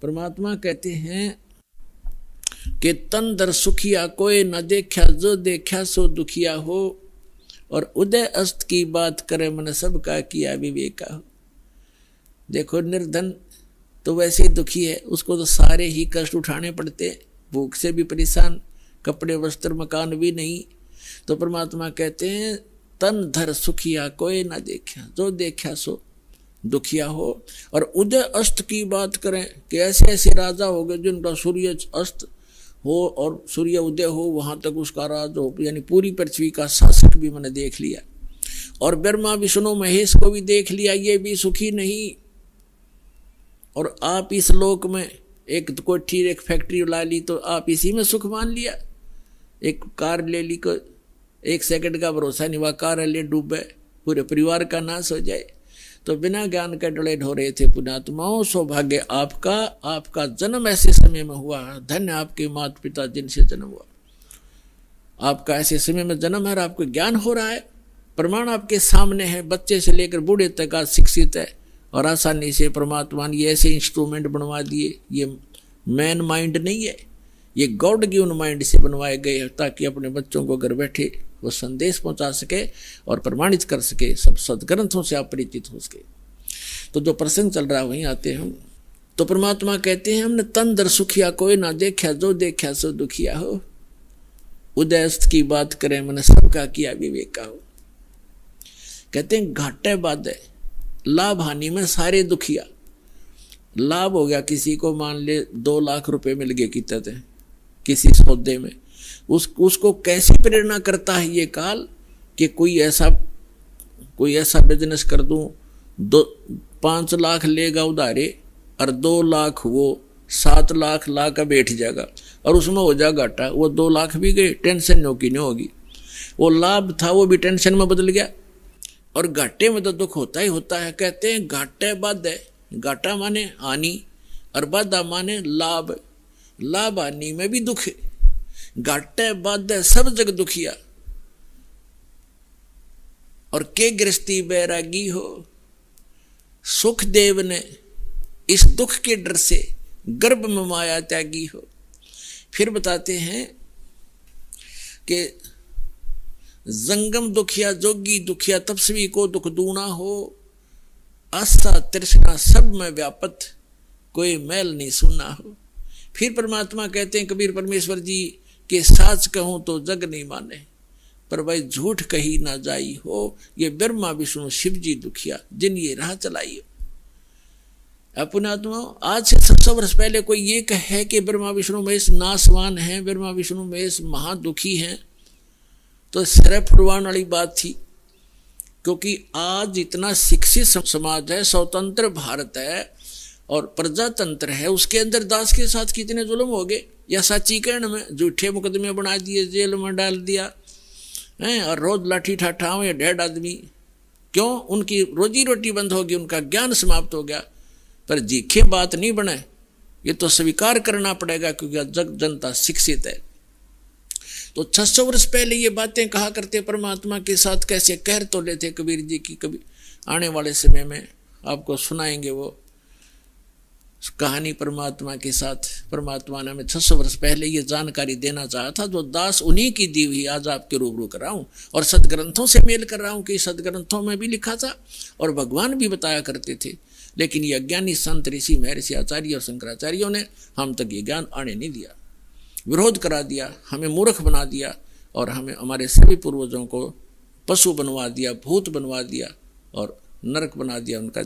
परमात्मा कहते हैं कि तन दर सुखिया कोई न देखा, जो देखा सो दुखिया हो। और उदय अस्त की बात करे मन सबका किया विवेका हो। देखो निर्धन तो वैसे ही दुखी है, उसको तो सारे ही कष्ट उठाने पड़ते, भूख से भी परेशान, कपड़े वस्त्र मकान भी नहीं। तो परमात्मा कहते हैं तन धर सुखिया कोई ना देखा, जो देखा सो दुखिया हो। और उदय अस्त की बात करें कि ऐसे ऐसे राजा हो गए जिनका सूर्य अस्त हो और सूर्य उदय हो, वहां तक उसका राज हो, यानी पूरी पृथ्वी का शासक भी मैंने देख लिया। और ब्रह्मा विष्णु महेश को भी देख लिया, ये भी सुखी नहीं। और आप इस लोक में एक कोठी एक फैक्ट्री ला ली तो आप इसी में सुख मान लिया। एक कार ले ली को एक सेकंड का भरोसा नहीं, वह कार ले डूबे, पूरे परिवार का नाश हो जाए। तो बिना ज्ञान के डले ढो रहे थे पुण्यात्माओं। सौभाग्य आपका, आपका जन्म ऐसे समय में हुआ, धन्य आपके माता पिता जिनसे जन्म हुआ। आपका ऐसे समय में जन्म है और आपको ज्ञान हो रहा है, प्रमाण आपके सामने है। बच्चे से लेकर बूढ़े तक आज शिक्षित है और आसानी से परमात्मा ने ऐसे इंस्ट्रूमेंट बनवा दिए। ये मैन माइंड नहीं है, ये गॉड गिवन माइंड से बनवाए गए ताकि अपने बच्चों को घर बैठे वो संदेश पहुंचा सके और प्रमाणित कर सके, सब सदग्रंथों से आप परिचित हो सके। तो जो प्रसंग चल रहा है वहीं आते हम। तो परमात्मा कहते हैं हमने तन दर सुखिया कोई ना देखा, जो देखा सो दुखिया हो। उदयस्त की बात करें मैंने सबका किया विवेका हो। कहते हैं घाटे बाधे लाभ हानि में सारे दुखिया। लाभ हो गया किसी को, मान ले 2 लाख रुपए मिल गए कितने किसी सौदे में, उसको कैसी प्रेरणा करता है ये काल कि कोई ऐसा बिजनेस कर दूं, 5 लाख लेगा उधारे और 2 लाख वो 7 लाख ला कर बैठ जाएगा और उसमें हो जाएगा घाटा। वो 2 लाख भी गए, टेंशन हो कि नहीं होगी। वो लाभ था वो भी टेंशन में बदल गया। और घाटे में तो दुख होता ही होता है। कहते हैं घाटे बाधे, घाटा माने हानि और बाधा माने लाभ। लाभ हानि में भी दुख है। घाटे बाधे सब जग दुखिया और के गृहस्थी बैरागी हो। सुखदेव ने इस दुख के डर से गर्भ में माया त्यागी हो। फिर बताते हैं कि जंगम दुखिया जोगी दुखिया तपस्वी को दुख दूना हो। आस्था तृष्णा सब में व्यापत कोई मैल नहीं सुनना हो। फिर परमात्मा कहते हैं कबीर परमेश्वर जी कि साच कहूं तो जग नहीं माने, पर भाई झूठ कही ना जाई हो। ये ब्रह्मा विष्णु शिव जी दुखिया जिन ये राह चलाई हो। पुण्यात्मा आज से 700 वर्ष पहले कोई ये कहे कि ब्रह्मा विष्णु महेश नासवान हैं, ब्रह्मा विष्णु महेश महादुखी हैं, तो सिर फुटवाने वाली बात थी। क्योंकि आज इतना शिक्षित समाज है, स्वतंत्र भारत है और प्रजातंत्र है, उसके अंदर दास के साथ कितने जुल्म हो गए। या साचीकरण में झूठे मुकदमे बना दिए, जेल में डाल दिया है और रोज लाठी ठाठाओं या 1.5 आदमी। क्यों? उनकी रोजी रोटी बंद होगी, उनका ज्ञान समाप्त हो गया। पर जीखे बात नहीं बने, ये तो स्वीकार करना पड़ेगा क्योंकि जग जनता शिक्षित है। तो 600 वर्ष पहले ये बातें कहा करते परमात्मा के साथ, कैसे कहर तो लेते कबीर जी की। कभी आने वाले समय में आपको सुनाएंगे वो कहानी परमात्मा के साथ। परमात्मा ने हमें 600 वर्ष पहले ये जानकारी देना चाहा था, जो दास उन्हीं की दी हुई आज आपके रूबरू कर रहा हूँ और सदग्रंथों से मेल कर रहा हूँ कि सदग्रंथों में भी लिखा था और भगवान भी बताया करते थे। लेकिन ये अज्ञानी संत ऋषि महर्षि आचार्य और शंकराचार्यों ने हम तक ये ज्ञान आने नहीं दिया, विरोध करा दिया, हमें मूर्ख बना दिया और हमें हमारे सभी पूर्वजों को पशु बनवा दिया, भूत बनवा दिया और नरक बना दिया उनका।